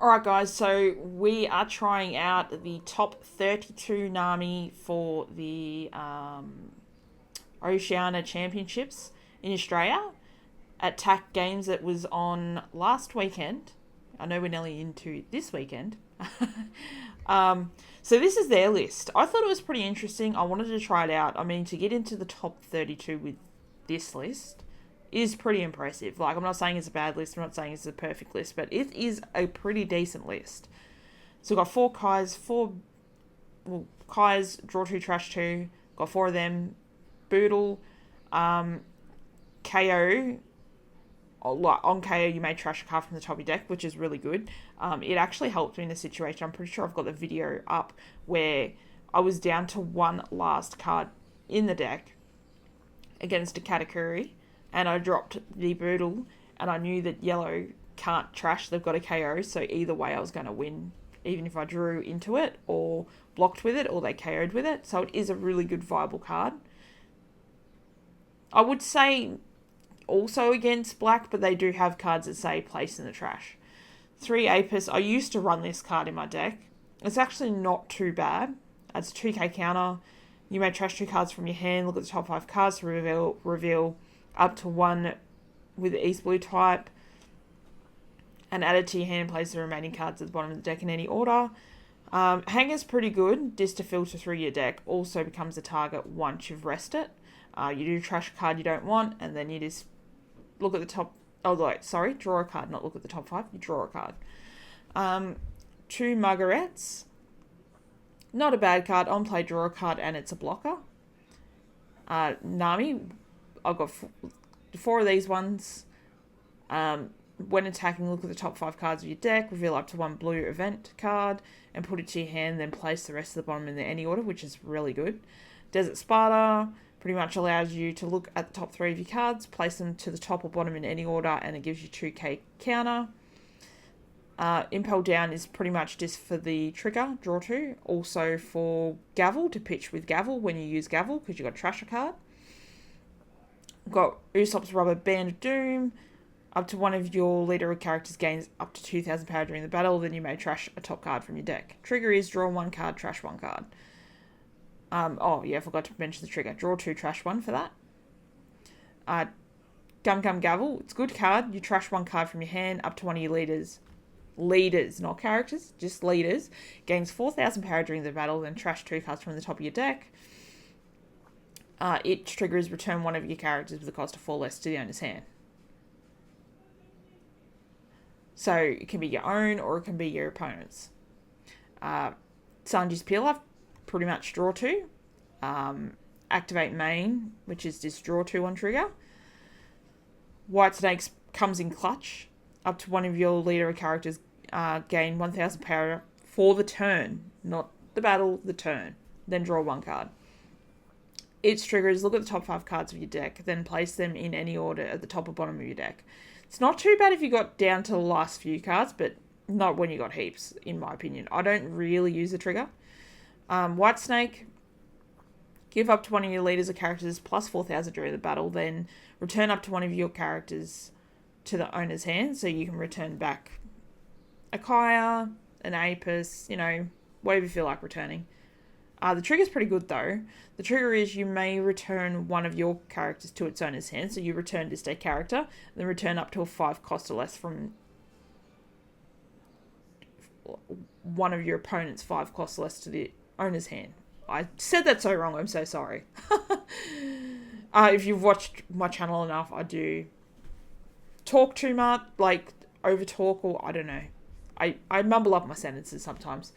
Alright guys, so we are trying out the top 32 NAMI for the Oceania Championships in Australia at TAC Games that was on last weekend. I know we're nearly into this weekend. So this is their list. I thought it was pretty interesting. I wanted to try it out. I mean, to get into the top 32 with this list is pretty impressive. Like, I'm not saying it's a bad list. I'm not saying it's a perfect list, but it is a pretty decent list. So we've got Kai's, draw two, trash two. Got four of them. Boodle, KO. On KO, you may trash a card from the top of your deck, which is really good. It actually helped me in this situation. I'm pretty sure I've got the video up where I was down to one last card in the deck against a Katakuri, and I dropped the Boodle, and I knew that yellow can't trash. They've got a KO, so either way I was going to win, even if I drew into it or blocked with it or they KO'd with it. So it is a really good viable card. I would say also against black, but they do have cards that say place in the trash. 3 Apis. I used to run this card in my deck. It's actually not too bad. It's a 2k counter. You may trash 2 cards from your hand, look at the top 5 cards to reveal up to 1 with the East Blue type, and add it to your hand and place the remaining cards at the bottom of the deck in any order. Hanger's pretty good, just to filter through your deck. Also becomes a target once you've rested it. You do trash a card you don't want, and then you just look at the top. Draw a card, not look at the top 5. You draw a card. 2 Margarets. Not a bad card. On play, draw a card, and it's a blocker. Nami. I've got 4 of these ones. When attacking, look at the top 5 cards of your deck, reveal up to 1 blue event card, and put it to your hand, then place the rest of the bottom in any order, which is really good. Desert Sparta pretty much allows you to look at the top 3 of your cards, place them to the top or bottom in any order, and it gives you 2k counter. Impel Down is pretty much just for the trigger, draw 2. Also for Gavel, to pitch with Gavel when you use Gavel, because you've got to trash a card. We've got Usopp's Rubber Band of Doom. Up to 1 of your leader or characters gains up to 2,000 power during the battle, then you may trash a top card from your deck. Trigger is draw 1 card, trash 1 card. I forgot to mention the trigger. Draw 2, trash 1 for that. Gum Gum Gavel. It's a good card. You trash 1 card from your hand up to 1 of your leaders. Leaders, not characters, just leaders. Gains 4,000 power during the battle, then trash 2 cards from the top of your deck. Its trigger is return 1 of your characters with the cost of 4 less to the owner's hand. So it can be your own or it can be your opponent's. Sanji's Peel Off, pretty much draw 2. Activate Main, which is just draw 2 on trigger. White Snakes comes in clutch. Up to 1 of your leader or characters gain 1,000 power for the turn. Not the battle, the turn. Then draw 1 card. Its trigger is look at the top 5 cards of your deck, then place them in any order at the top or bottom of your deck. It's not too bad if you got down to the last few cards, but not when you got heaps, in my opinion. I don't really use the trigger. White Snake, give up to 1 of your leaders or characters plus 4,000 during the battle, then return up to 1 of your characters to the owner's hand, so you can return back a Kaya, an Apis, whatever you feel like returning. The trigger's pretty good though. The trigger is you may return 1 of your characters to its owner's hand, so you return just a character, then return up to a 5 cost or less from 1 of your opponent's 5 cost or less to the owner's hand. I said that so wrong, I'm so sorry. If you've watched my channel enough, I do talk too much, like over talk, or I don't know. I mumble up my sentences sometimes.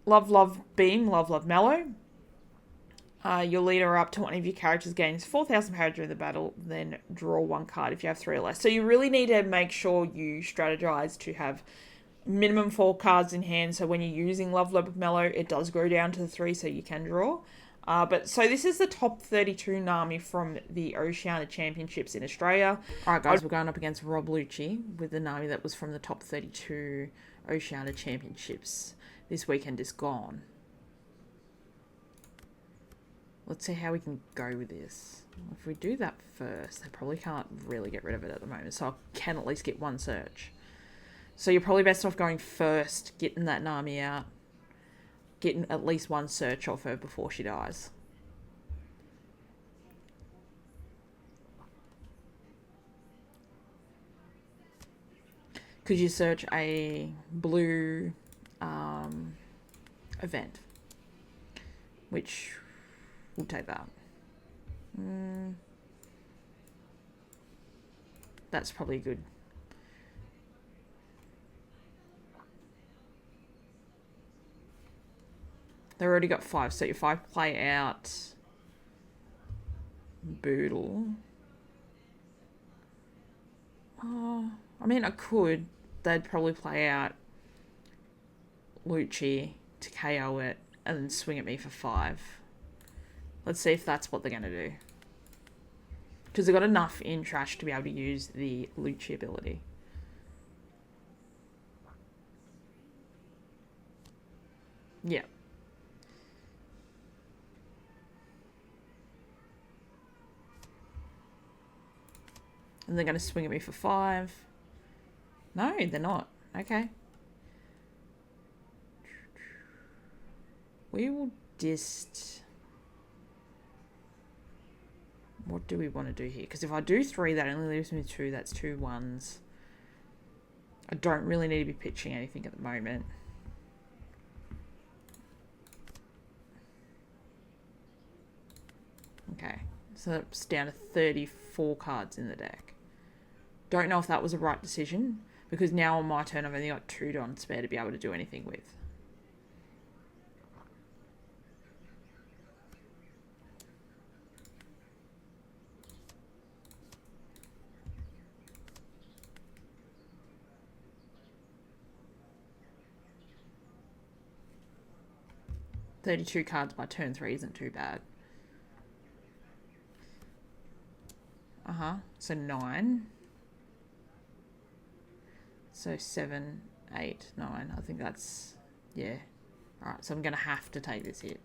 Love Beam, Love Mellow. Your leader up to 1 of your characters gains 4,000 power during the battle, then draw 1 card if you have 3 or less. So you really need to make sure you strategize to have minimum 4 cards in hand, so when you're using Love Mellow, it does go down to the 3 so you can draw. So this is the top 32 NAMI from the Oceania Championships in Australia. Alright guys, we're going up against Rob Lucci with the NAMI that was from the top 32 Oceania Championships. This weekend is gone. Let's see how we can go with this. If we do that first, they probably can't really get rid of it at the moment, so I can at least get 1 search. So you're probably best off going first, getting that NAMI out, getting at least one search off her before she dies. Could you search a blue event? Which will take that. That's probably good. They've already got 5, so if I play out Boodle... Oh, I mean, I could. They'd probably play out Lucci to KO it and then swing at me for 5. Let's see if that's what they're going to do. Because they've got enough in trash to be able to use the Lucci ability. Yeah. And they're going to swing at me for 5. No, they're not. Okay. We will just... What do we want to do here? Because if I do 3, that only leaves me 2. That's 2 1s. I don't really need to be pitching anything at the moment. Okay. So that's down to 34 cards in the deck. Don't know if that was a right decision, because now on my turn I've only got 2 Don spare to be able to do anything with. $32 cards by turn 3 isn't too bad. So 9. So 7, 8, 9. I think that's... Yeah. Alright, so I'm going to have to take this hit.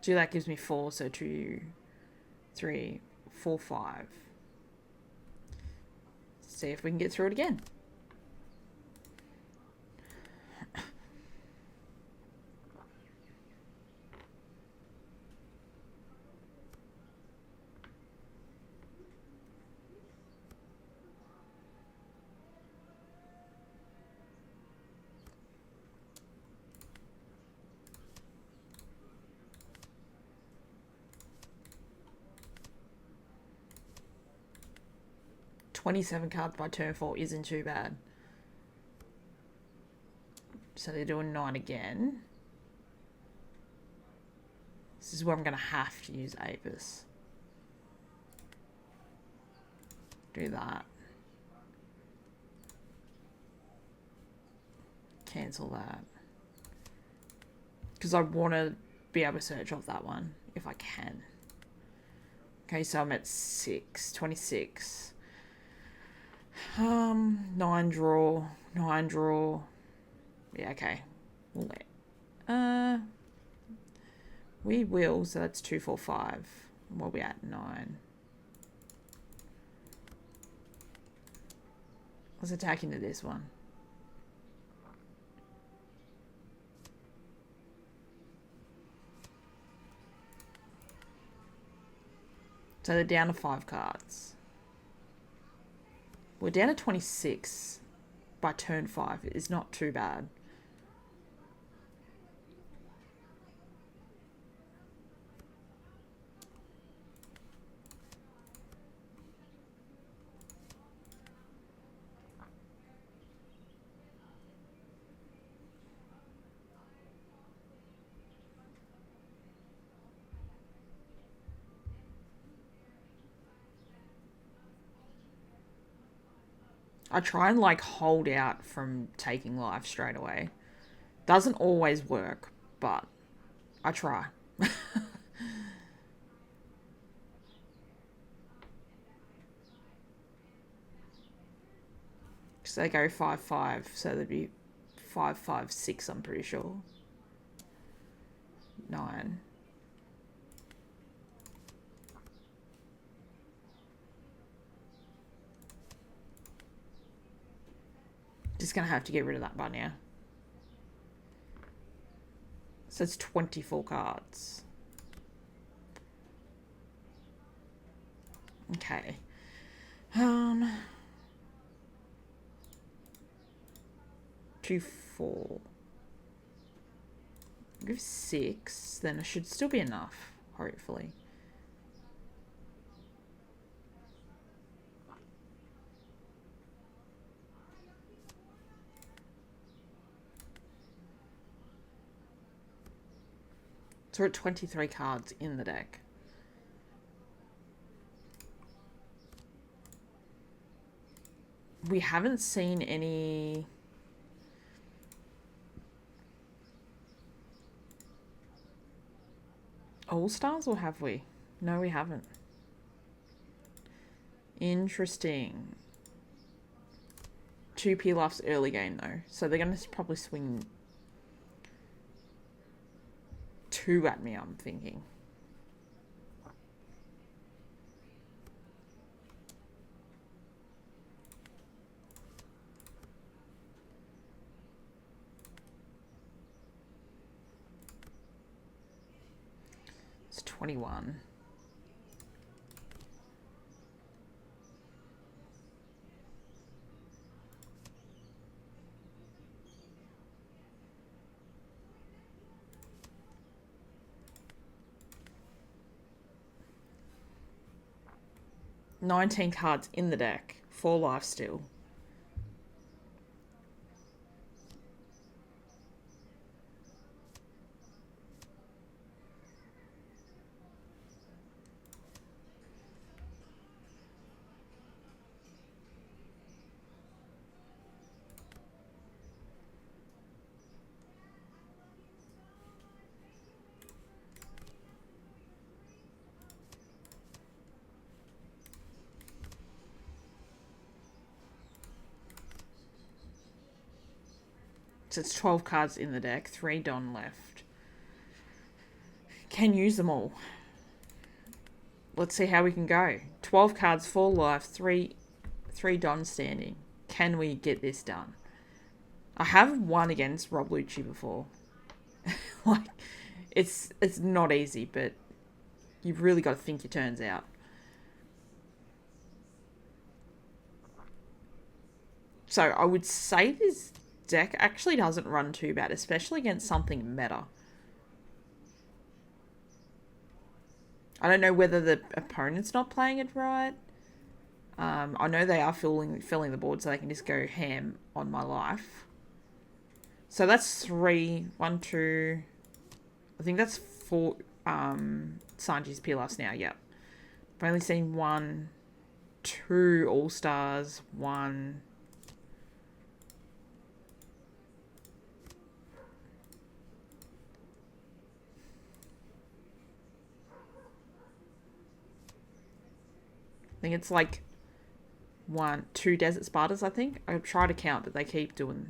So that gives me 4, so 2, 3, 4, 5. See if we can get through it again. $27 cards by turn 4 isn't too bad. So they're doing 9 again. This is where I'm going to have to use Apis. Do that. Cancel that. Because I want to be able to search off that one, if I can. Okay, so I'm at 6, 26. 9 draw, 9 draw. Yeah, okay. We'll let... we will, so that's 2, 4, 5. We'll be at 9. Let's attack into this one. So they're down to 5 cards. We're down to 26 by turn 5. It's not too bad. I try and like hold out from taking life straight away. Doesn't always work, but I try. So they go 5, 5, so there'd be 5, 5, 6, I'm pretty sure. just going to have to get rid of that by now. So it's 24 cards. Okay. 2, 4. Give 6, then it should still be enough, hopefully. So we're at 23 cards in the deck. We haven't seen any All-Stars, or have we? No, we haven't. Interesting. 2 Pilafs early game, though. So they're going to probably swing 2 at me, I'm thinking. It's 21. $19 cards in the deck. 4 life still. So it's 12 cards in the deck, 3 Don left. Can use them all. Let's see how we can go. 12 cards, 4 life, 3 Don standing. Can we get this done? I have won against Rob Lucci before. Like, it's not easy, but you've really got to think your turns out. So I would say this deck actually doesn't run too bad, especially against something meta. I don't know whether the opponent's not playing it right. I know they are filling the board so they can just go ham on my life. So that's 3, 1, 2. I think that's 4 Sanji's Pilafs now, yep. I've only seen 1, 2 All-Stars, 1. I think it's like 1, 2 Desert Spartas, I think. I try to count, but they keep doing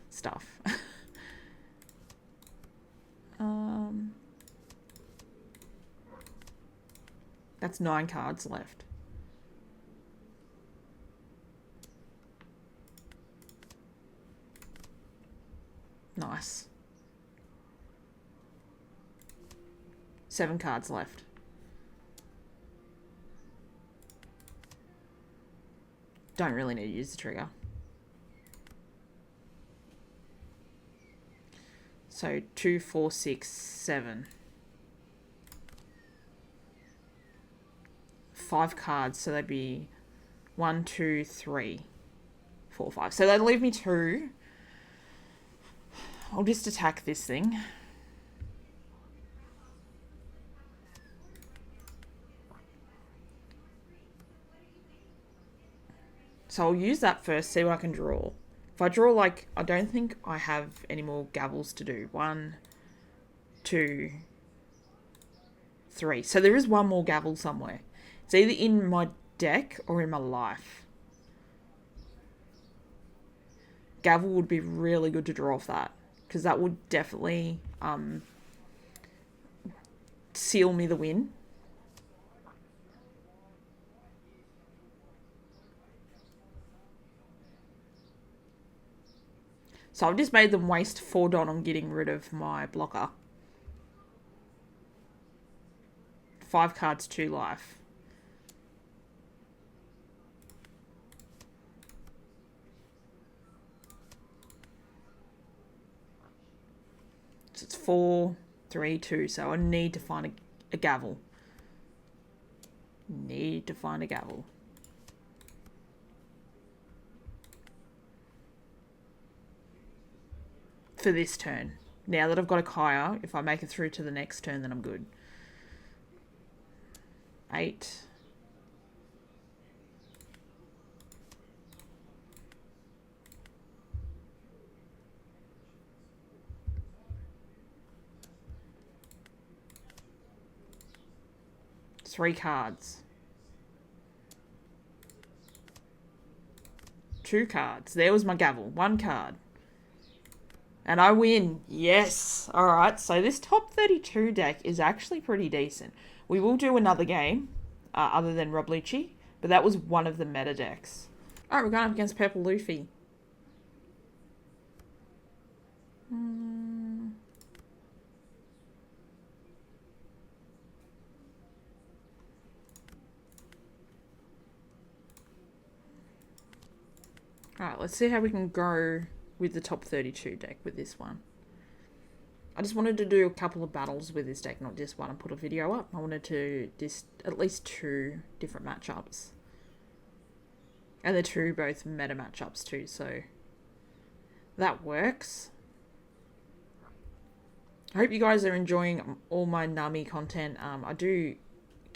stuff. That's 9 cards left. Nice. 7 cards left. Don't really need to use the trigger. So 2, 4, 6, 7. 5 cards, so they'd be 1, 2, 3, 4, 5. So that'll leave me 2. I'll just attack this thing. So I'll use that first, see what I can draw. If I draw, like, I don't think I have any more gavels to do. 1, 2, 3. So there is one more gavel somewhere. It's either in my deck or in my life. Gavel would be really good to draw off that, because that would definitely seal me the win. So I've just made them waste 4 dot on getting rid of my blocker. 5 cards, 2 life. So it's 4, 3, 2. So I need to find a gavel. Need to find a gavel. For this turn. Now that I've got a Kaya, if I make it through to the next turn, then I'm good. 8. Three cards. 2 cards. There was my gavel. 1 card. And I win. Yes. Alright, so this top 32 deck is actually pretty decent. We will do another game, other than Rob Lucci, but that was one of the meta decks. Alright, we're going up against Purple Luffy. Alright, let's see how we can go with the top 32 deck with this one. I just wanted to do a couple of battles with this deck, not just one, and put a video up. I wanted to just at least 2 different matchups. And they're 2 both meta matchups too, so that works. I hope you guys are enjoying all my NAMI content. I do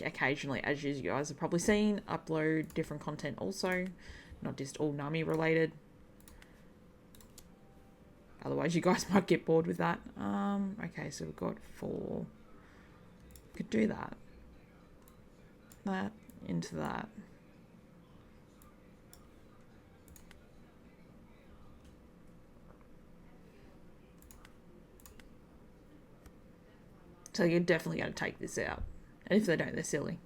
occasionally, as you guys have probably seen, upload different content also, not just all NAMI related. Otherwise, you guys might get bored with that. Okay, so we've got 4. Could do that. That into that. So you're definitely going to take this out. And if they don't, they're silly.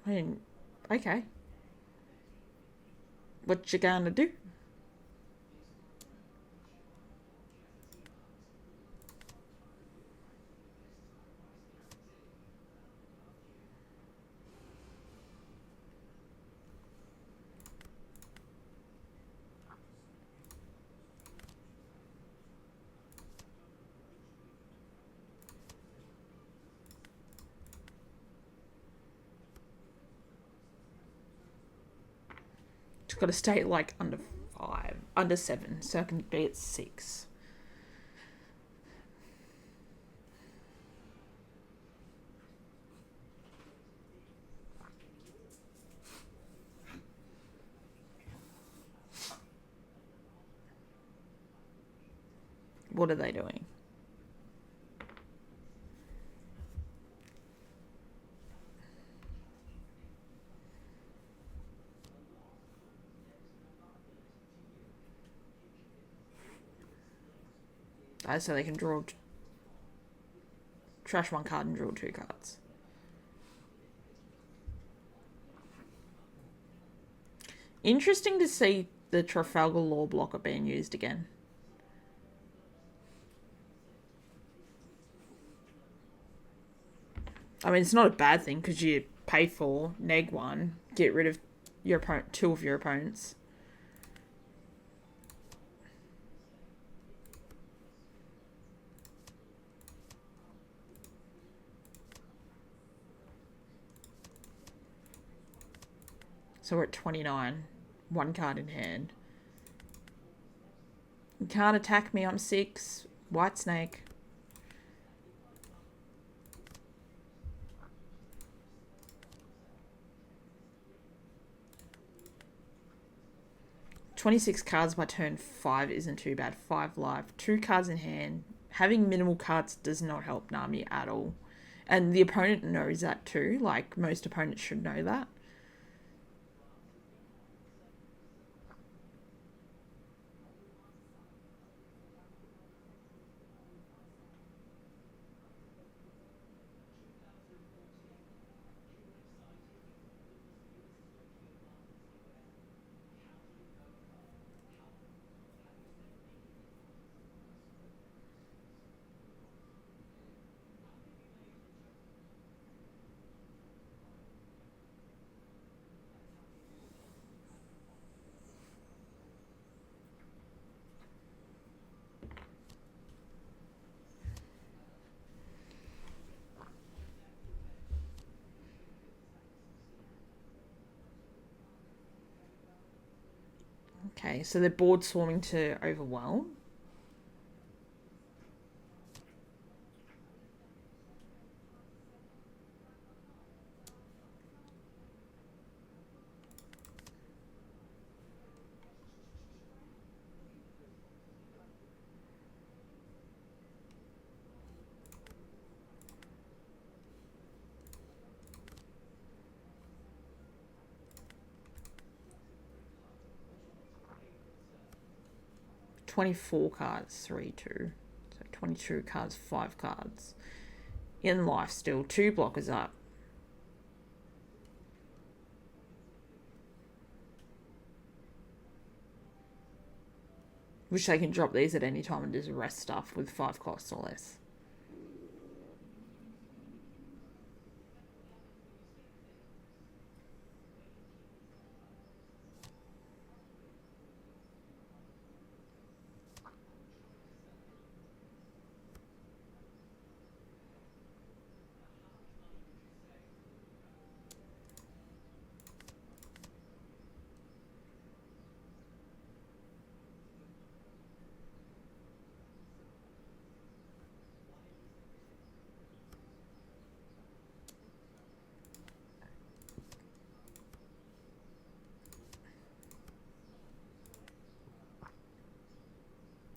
I mean, okay. What you gonna do? Just got to stay like under 5, under 7, so I can be at 6. What are they doing? So they can draw, trash 1 card and draw 2 cards. Interesting to see the Trafalgar Law blocker being used again. I mean, it's not a bad thing because you pay 4, neg 1, get rid of your opponent, 2 of your opponents. So we're at 29. 1 card in hand. You can't attack me, I'm 6. White snake. "26 cards by turn 5 isn't too bad. 5 life. 2 cards in hand. Having minimal cards does not help NAMI at all. And the opponent knows that too. Like, most opponents should know that. Okay, so they're board swarming to overwhelm. $24 cards, 3-2. So 22 cards, 5 cards. In life still, 2 blockers up. Which they can drop these at any time and just rest stuff with 5 costs or less.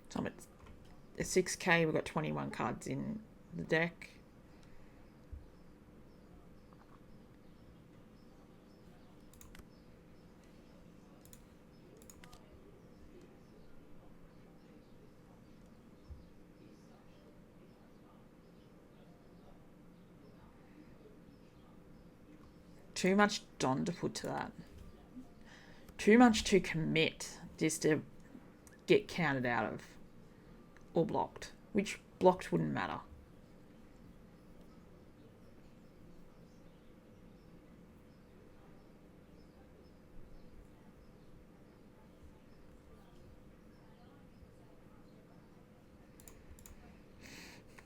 So I'm at 6k, we've got 21 cards in the deck. Too much Don to put to that. Too much to commit just to get counted out of. Or blocked. Which blocked wouldn't matter.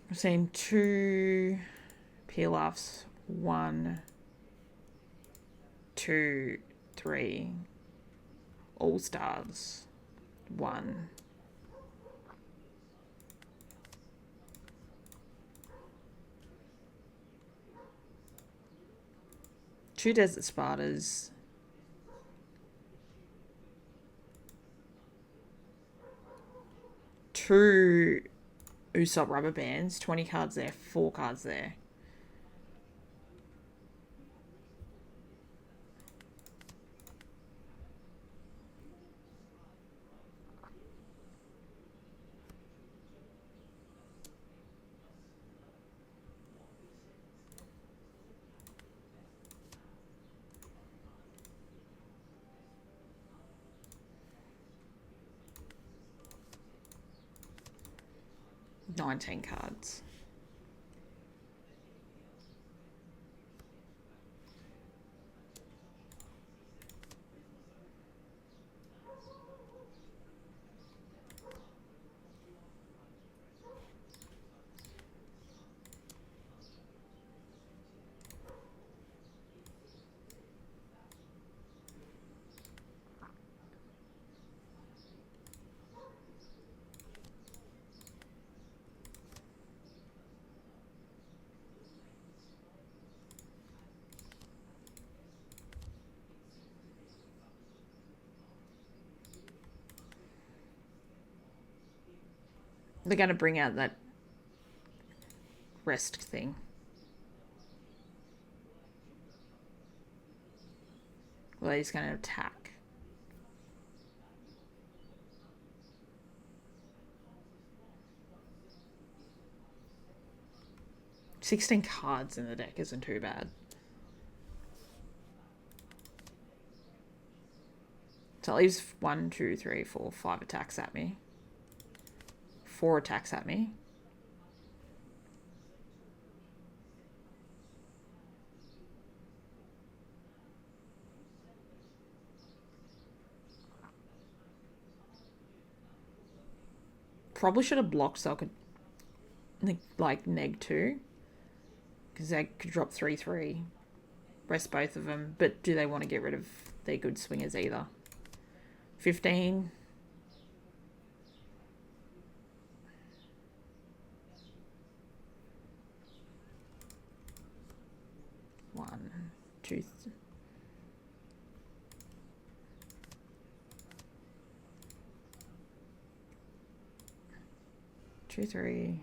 I've seen 2 peel-offs. 1, 2, 3. All-Stars. 1. Two Desert Spartans. 2 Usopp rubber bands. 20 cards there, 4 cards there. $19 cards. They're going to bring out that rest thing. Well, he's going to attack. $16 cards in the deck isn't too bad. So it leaves 1, 2, 3, 4, 5 attacks at me. 4 attacks at me. Probably should have blocked so I could like neg 2. Because they could drop 3-3. Rest both of them. But do they want to get rid of their good swingers either? 15. One, two, 2, 3.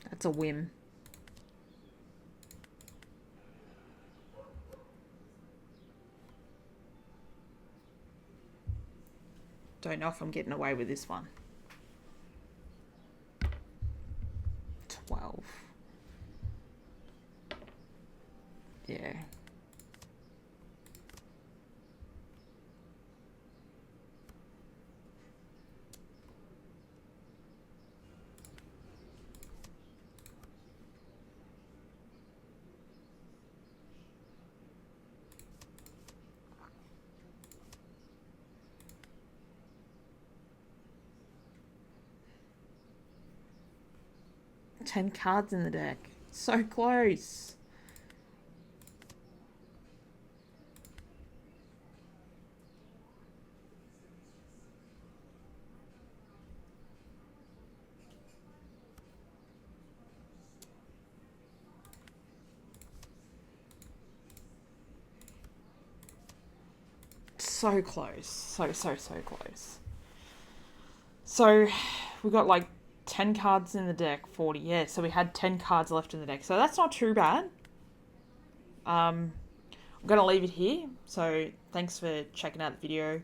That's a whim. Don't know if I'm getting away with this one. 12. Yeah. Ten cards in the deck. So close. So close. So close. So we got like 10 cards in the deck, 40. Yeah, so we had 10 cards left in the deck. So that's not too bad. I'm going to leave it here. So thanks for checking out the video.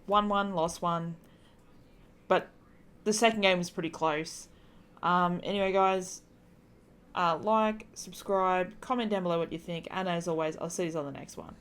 Won one, lost one. But the second game was pretty close. Anyway, guys, like, subscribe, comment down below what you think. And as always, I'll see you on the next one.